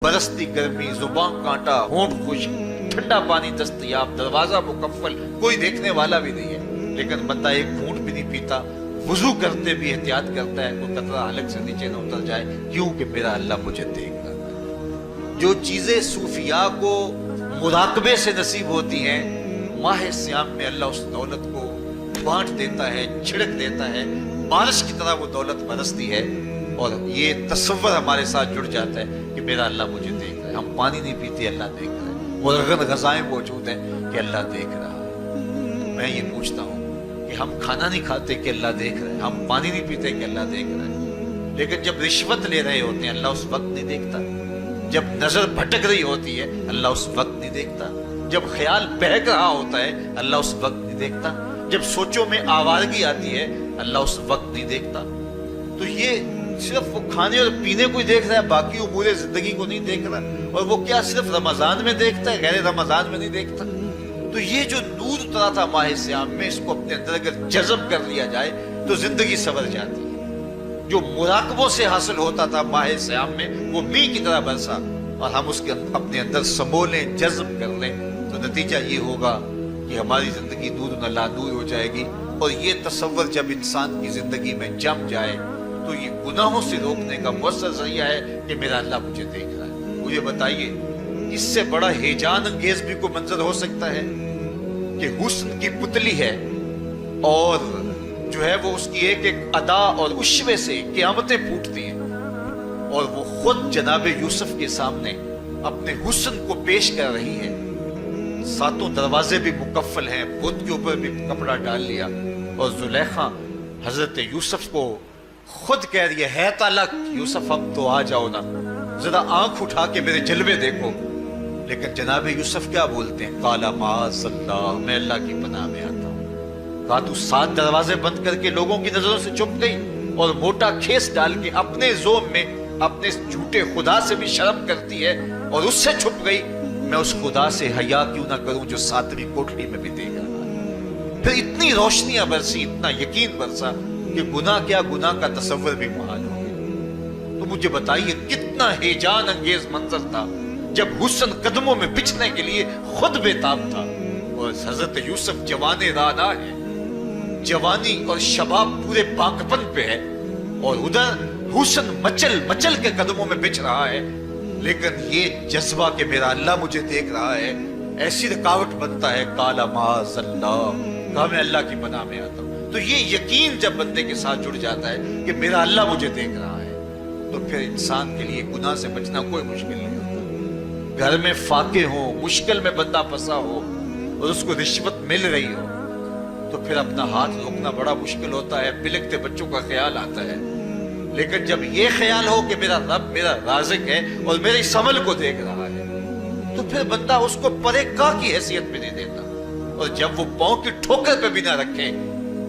برستی گرمی، زبان کانٹا، ہونٹ خشک، ٹھنڈا پانی دستیاب، دروازہ مکفل، کوئی دیکھنے والا بھی نہیں ہے، لیکن بندہ ایک گھونٹ بھی نہیں پیتا، وضو کرتے بھی احتیاط کرتا ہے کوئی قطرہ حلق سے نیچے نہ اتر جائے، کیوں کہ میرا اللہ مجھے دیکھ رہا ہے۔ جو چیزیں صوفیاء کو مراقبے سے نصیب ہوتی ہیں، ماہ سیام میں اللہ اس دولت کو بانٹ دیتا ہے، چھڑک دیتا ہے، بارش کی طرح وہ دولت برستی ہے، اور یہ تصور ہمارے ساتھ جڑ جاتا ہے کہ میرا اللہ مجھے دیکھ رہا ہے۔ ہم پانی نہیں پیتے، اللہ دیکھ رہا ہے، مرغن غذائیں موجود ہیں کہ اللہ دیکھ رہا ہے۔ میں یہ پوچھتا ہوں کہ ہم کھانا نہیں کھاتے کہ اللہ دیکھ رہا ہے، ہم پانی نہیں پیتے کہ اللہ دیکھ رہا ہے، لیکن جب رشوت لے رہے ہوتے ہیں اللہ اس وقت نہیں دیکھتا، جب نظر بھٹک رہی ہوتی ہے اللہ اس وقت نہیں دیکھتا، جب خیال بہک رہا ہوتا ہے اللہ اس وقت نہیں دیکھتا، جب سوچوں میں آوارگی آتی ہے اللہ اس وقت نہیں دیکھتا۔ تو یہ صرف وہ کھانے اور پینے کو ہی دیکھ رہا ہے، باقی امور زندگی کو نہیں دیکھ رہا، اور وہ کیا صرف رمضان میں دیکھتا ہے، غیر رمضان میں نہیں دیکھتا۔ تو یہ جو نور اترا تھا ماہ سیام میں، اس کو اپنے اندر اگر جذب کر لیا جائے تو زندگی سنور جاتی ہے۔ جو مراقبوں سے حاصل ہوتا تھا ماہ سیام میں، وہ میںہ کی طرح برسا، اور ہم اس کے اپنے اندر سمولیں، جذب کر لیں، تو نتیجہ یہ ہوگا کہ ہماری زندگی نور نہ لادور ہو جائے گی۔ اور یہ تصور جب انسان کی زندگی میں جم جائے تو یہ گناہوں سے روکنے کا مؤثر ذریعہ ہے کہ میرا اللہ مجھے دیکھ رہا ہے۔ مجھے بتائیے اس سے بڑا ہیجان انگیز بھی کوئی منظر ہو سکتا ہے کہ حسن کی پتلی ہے، اور جو ہے وہ اس کی ایک ایک ادا اور اشوے سے قیامتیں پھوٹتی ہیں، اور وہ خود جناب یوسف کے سامنے اپنے حسن کو پیش کر رہی ہے، ساتوں دروازے بھی مکفل ہیں، بت کے اوپر بھی کپڑا ڈال لیا، اور زلیخا حضرت یوسف کو خود کہہ رہی ہے تالک یوسف اب تو آ جاؤ نا، ذرا آنکھ اٹھا کے میرے جلوے دیکھو۔ لیکن جناب یوسف کیا بولتے ہیں؟ قال معاذ اللہ، میں اللہ کی پناہ میں آتا ہوں۔ کہا تو 7 دروازے بند کر کے لوگوں کی نظروں سے چھپ گئی، اور موٹا کھیس ڈال کے اپنے زوم میں اپنے جھوٹے خدا سے بھی شرم کرتی ہے اور اس سے چھپ گئی، میں اس خدا سے حیا کیوں نہ کروں جو 7ویں کوٹری میں بھی دیکھ رہا ہے۔ پھر اتنی روشنیاں برسی، اتنا یقین برسا کہ گناہ کیا، گناہ کا تصور بھی محال ہو گیا۔ تو مجھے بتائیے کتنا ہیجان انگیز منظر تھا جب حسن قدموں میں بچھنے کے لیے خود بےتاب تھا، اور حضرت یوسف جوان رانا ہے، جوانی اور شباب پورے پاکپن پہ ہے، اور ادھر حسن مچل مچل کے قدموں میں بچھ رہا ہے، لیکن یہ جذبہ کہ میرا اللہ مجھے دیکھ رہا ہے ایسی رکاوٹ بنتا ہے۔ قال معاذ اللہ، کہا میں اللہ کی پناہ میں آتا ہوں۔ تو یہ یقین جب بندے کے ساتھ جڑ جاتا ہے کہ میرا اللہ مجھے دیکھ رہا ہے، تو پھر انسان کے لیے گناہ سے بچنا کوئی مشکل نہیں ہوتا۔ گھر میں فاقے ہوں، مشکل میں بندہ پھنسا ہو اور اس کو رشوت مل رہی ہو، تو پھر اپنا ہاتھ روکنا بڑا مشکل ہوتا ہے، بلکتے بچوں کا خیال آتا ہے۔ لیکن جب یہ خیال ہو کہ میرا رب میرا رازق ہے اور میرے اس عمل کو دیکھ رہا ہے، تو پھر بندہ اس کو پرے کا کی حیثیت میں نہیں دیتا، اور جب وہ پاؤں کی ٹھوکر پہ بھی نہ رکھے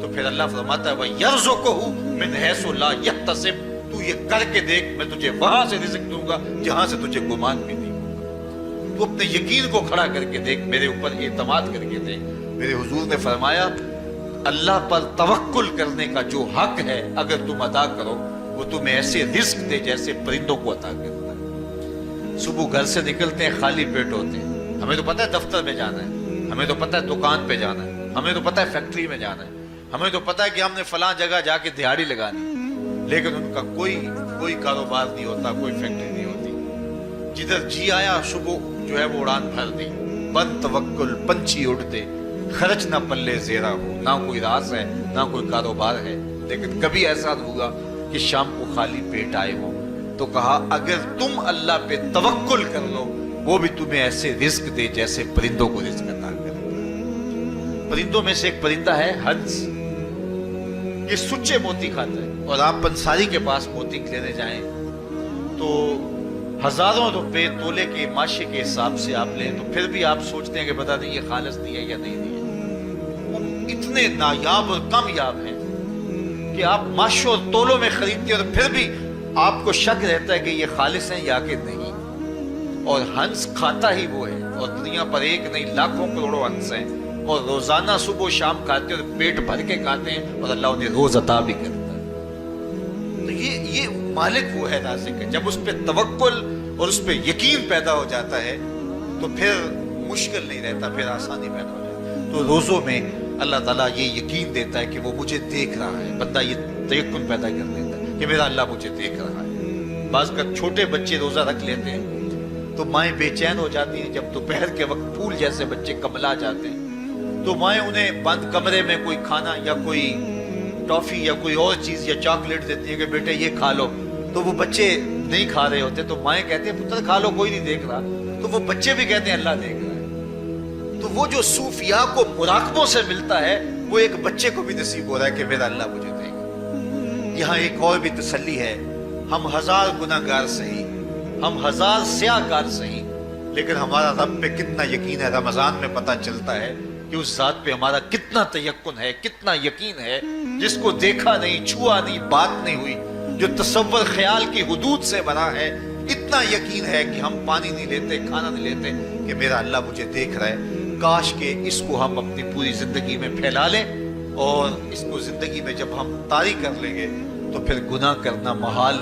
تو پھر اللہ فرماتا ہے وَيَرْزُقُهُ مِنْ حَيْثُ لَا يَحْتَسِبُ، تو یہ کر کے دیکھ میں تجھے وہاں سے رزق دوں گا جہاں سے تجھے گمان بھی نہیں ہوگا۔ تو اپنے یقین کو کھڑا کر کے دیکھ، میرے اوپر اعتماد کر کے دیکھ۔ میرے حضور نے فرمایا اللہ پر توکل کرنے کا جو حق ہے اگر تم ادا کرو، وہ تمہیں ایسے رزق دے جیسے پرندوں کو عطا کرتا ہے۔ صبح گھر سے نکلتے ہیں خالی پیٹ ہوتے ہیں، ہمیں تو پتہ ہے دفتر میں جانا ہے، ہمیں تو پتہ ہے دکان پہ جانا ہے، ہمیں تو پتہ ہے فیکٹری میں جانا ہے، ہمیں تو پتہ ہے کہ ہم نے فلاں جگہ جا کے دہاڑی لگانی، لیکن ان کا کوئی کاروبار نہیں ہوتا، کوئی فیکٹری نہیں ہوتی۔ جدھر جی آیا صبح جو ہے وہ اڑان بھر دی، بند توکل پنچھی اڑتے، خرچ نہ پلے زیرہ ہو، نہ کوئی راز ہے نہ کوئی کاروبار ہے۔ لیکن کبھی ایسا ہوگا کہ شام کو خالی پیٹ آئے ہو، تو کہا اگر تم اللہ پہ توکل کر لو وہ بھی تمہیں ایسے رزق دے جیسے پرندوں کو رزق عطا کرتا ہے۔ پرندوں میں سے ایک پرندہ ہے ہنس، یہ سچے موتی کھاتا ہے، اور آپ پنساری کے پاس موتی لینے جائیں تو ہزاروں روپے تولے کے ماشے کے حساب سے آپ لیں، تو پھر بھی آپ سوچتے ہیں کہ پتہ نہیں یہ خالص دی ہے یا نہیں دی ہے۔ وہ اتنے نایاب اور کامیاب ہیں کہ آپ ماشوں اور تولوں میں خریدتے ہیں اور پھر بھی آپ کو شک رہتا ہے کہ یہ خالص ہیں یا کہ نہیں۔ اور ہنس کھاتا ہی وہ ہے، اور دنیا پر ایک نہیں لاکھوں کروڑوں ہنس ہیں، اور روزانہ صبح و شام کھاتے ہیں اور پیٹ بھر کے کھاتے ہیں، اور اللہ انہیں روز عطا بھی کرتا ہے۔ تو یہ مالک وہ ہے رازق ہے، جب اس پہ توکل اور اس پہ یقین پیدا ہو جاتا ہے تو پھر مشکل نہیں رہتا، پھر آسانی پیدا ہو جاتی ہے۔ تو روزوں میں اللہ تعالیٰ یہ یقین دیتا ہے کہ وہ مجھے دیکھ رہا ہے، بندہ یہ تیقن پیدا کر دیتا ہے کہ میرا اللہ مجھے دیکھ رہا ہے۔ بعض کا چھوٹے بچے روزہ رکھ لیتے ہیں تو مائیں بے چین ہو جاتی ہیں، جب دوپہر کے وقت پھول جیسے بچے کملا جاتے ہیں تو مائیں انہیں بند کمرے میں کوئی کھانا یا کوئی ٹافی یا کوئی اور چیز یا چاکلیٹ دیتی ہیں کہ بیٹے یہ کھا لو، تو وہ بچے نہیں کھا رہے ہوتے تو مائیں کہتے ہیں پتر کھا لو، کوئی نہیں دیکھ رہا، تو وہ بچے بھی کہتے ہیں اللہ دیکھ رہا ہے۔ تو وہ جو صوفیاء کو مراقبوں سے ملتا ہے وہ ایک بچے کو بھی نصیب ہو رہا ہے کہ میرا اللہ مجھے دیکھ رہا ہے۔ یہاں ایک اور بھی تسلی ہے، ہم ہزار گناہ گار سہی، ہم ہزار سیاہ کار سہی، لیکن ہمارا رب پہ کتنا یقین ہے رمضان میں پتہ چلتا ہے کہ اس ذات پہ ہمارا کتنا تیقن ہے، کتنا یقین ہے، جس کو دیکھا نہیں، چھوا نہیں، بات نہیں ہوئی، جو تصور خیال کی حدود سے بنا ہے، اتنا یقین ہے کہ ہم پانی نہیں لیتے، کھانا نہیں لیتے کہ میرا اللہ مجھے دیکھ رہا ہے۔ کاش کہ اس کو ہم اپنی پوری زندگی میں پھیلا لیں، اور اس کو زندگی میں جب ہم طاری کر لیں گے تو پھر گناہ کرنا محال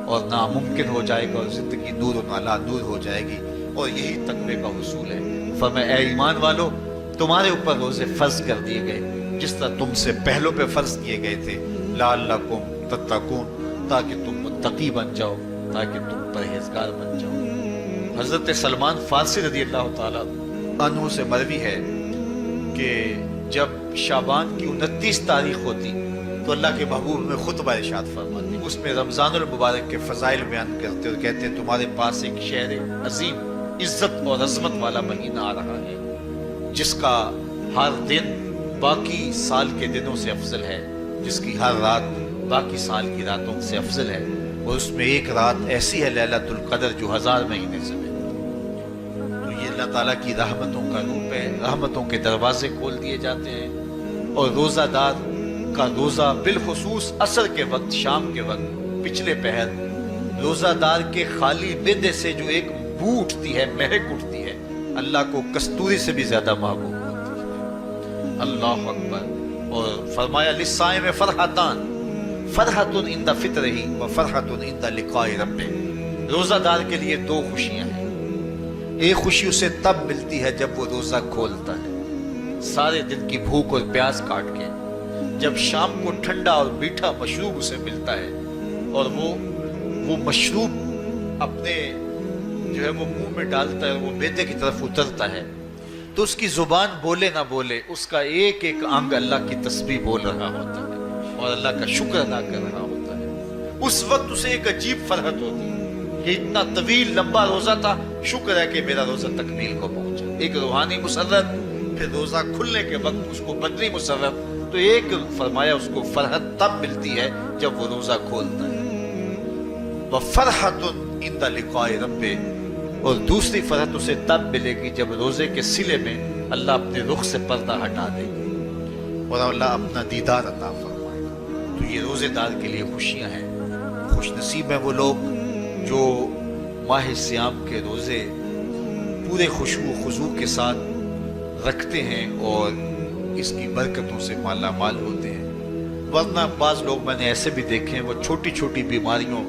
اور ناممکن ہو جائے گا، اور زندگی نور و نالا نور ہو جائے گی، اور یہی تقوی کا حصول ہے۔ فرمایا اے ایمان والو، تمہارے اوپر روزے فرض کر دیے گئے جس طرح تم سے پہلوں پہ فرض کیے گئے تھے، لعلکم تتقون، تاکہ تم متقی بن جاؤ، تاکہ تم پرہیزگار بن جاؤ۔ حضرت سلمان فارسی رضی اللہ تعالیٰ عنہ سے مروی ہے کہ جب شعبان کی 29 تاریخ ہوتی تو اللہ کے محبوب میں خطبہ ارشاد فرماتے، اس میں رمضان المبارک کے فضائل بیان کرتے اور کہتے ہیں تمہارے پاس ایک شہر عظیم، عزت اور عظمت والا مہینہ آ رہا ہے، جس کا ہر دن باقی سال کے دنوں سے افضل ہے، جس کی ہر رات باقی سال کی راتوں سے افضل ہے، اور اس میں ایک رات ایسی ہے لیلۃ القدر جو 1000 مہینے سے بہتر۔ تو یہ اللہ تعالیٰ کی رحمتوں کا روپ ہے، رحمتوں کے دروازے کھول دیے جاتے ہیں، اور روزہ دار کا روزہ بالخصوص عصر کے وقت، شام کے وقت، پچھلے پہر، روزہ دار کے خالی معدے سے جو ایک بو اٹھتی ہے، مہک اٹھتی ہے، اللہ کو کستوری سے بھی زیادہ محبوب ہوتی ہے۔ اللہ اکبر۔ اور فرمایا للصائم فرحتان، فرحت عند فطرہ و فرحت عند لقاء ربہ، روزہ دار کے لیے 2 خوشیاں ہیں۔ ایک خوشی اسے تب ملتی ہے جب وہ روزہ کھولتا ہے سارے دن کی بھوک اور پیاس کاٹ کے، جب شام کو ٹھنڈا اور میٹھا مشروب اسے ملتا ہے اور وہ مشروب اپنے جو ہے وہ منہ میں ڈالتا ہے، وہ معدے کی طرف اترتا ہے، تو اس کی زبان بولے نہ بولے اس کا ایک ایک انگ اللہ کی تسبیح بول رہا ہوتا ہے اور اللہ کا شکر ادا کر رہا ہوتا ہے۔ اس وقت اسے ایک عجیب فرحت ہوتی ہے کہ اتنا طویل لمبا روزہ تھا، شکر ہے کہ میرا روزہ تکمیل کو پہنچا۔ ایک روحانی مسرت، پھر روزہ کھلنے کے وقت اس کو بدنی مسرت، تو ایک فرمایا اس کو فرحت تب ملتی ہے جب وہ روزہ کھولتا ہے، وَفَرْحَةٌ عِنْدَ لِقَاءِ رَبِّهِ، اور دوسری فرحت اسے تب ملے گی جب روزے کے صلے میں اللہ اپنے رخ سے پردہ ہٹا دے گا اور اللہ اپنا دیدار عطا فرمائے گا۔ تو یہ روزے دار کے لیے خوشیاں ہیں۔ خوش نصیب ہیں وہ لوگ جو ماہ صیام کے روزے پورے خشوع و خضوع کے ساتھ رکھتے ہیں اور اس کی برکتوں سے مالا مال ہوتے ہیں۔ ورنہ بعض لوگ میں نے ایسے بھی دیکھے ہیں وہ چھوٹی چھوٹی بیماریوں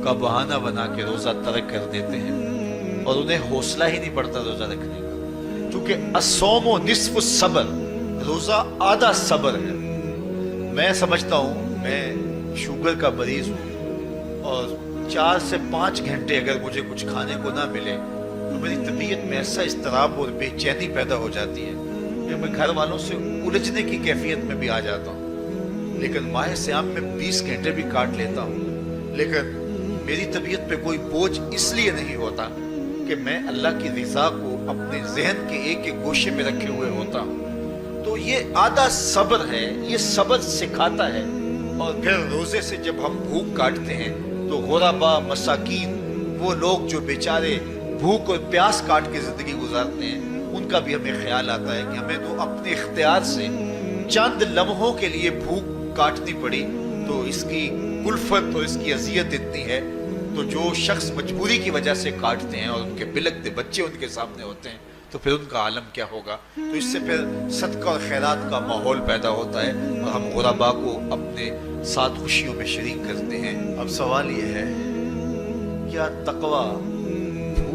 کا بہانہ بنا کے روزہ ترک کر دیتے ہیں اور انہیں حوصلہ ہی نہیں پڑتا روزہ رکھنے کا، کیونکہ الصوم نصف الصبر، روزہ آدھا صبر ہے۔ میں سمجھتا ہوں، میں شوگر کا مریض ہوں اور 4 سے 5 گھنٹے اگر مجھے کچھ کھانے کو نہ ملے تو میری طبیعت میں ایسا اضطراب اور بے چینی پیدا ہو جاتی ہے کہ میں گھر والوں سے الجھنے کی کیفیت میں بھی آ جاتا ہوں۔ لیکن ماہ صیام میں 20 گھنٹے بھی کاٹ لیتا ہوں، لیکن میری طبیعت پہ کوئی بوجھ اس لیے نہیں ہوتا کہ میں اللہ کی رضا کو اپنے ذہن کے ایک ایک گوشے میں رکھے ہوئے ہوتا ہوں۔ تو یہ آدھا صبر ہے، یہ صبر سکھاتا ہے۔ اور پھر روزے سے جب ہم بھوک کاٹتے ہیں تو غربا، مساکین، وہ لوگ جو بیچارے بھوک اور پیاس کاٹ کے زندگی گزارتے ہیں، ان کا بھی ہمیں خیال آتا ہے کہ ہمیں تو اپنے اختیار سے چند لمحوں کے لیے بھوک کاٹنی پڑی تو اس کی کلفت اور اس کی اذیت اتنی ہے، تو جو شخص مجبوری کی وجہ سے کاٹتے ہیں اور ان کے بلکتے بچے ان کے سامنے ہوتے ہیں تو پھر ان کا عالم کیا ہوگا۔ تو اس سے پھر صدقہ اور خیرات کا ماحول پیدا ہوتا ہے اور ہم غربا کو اپنے ساتھ خوشیوں میں شریک کرتے ہیں۔ اب سوال یہ ہے، کیا تقوی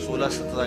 16-17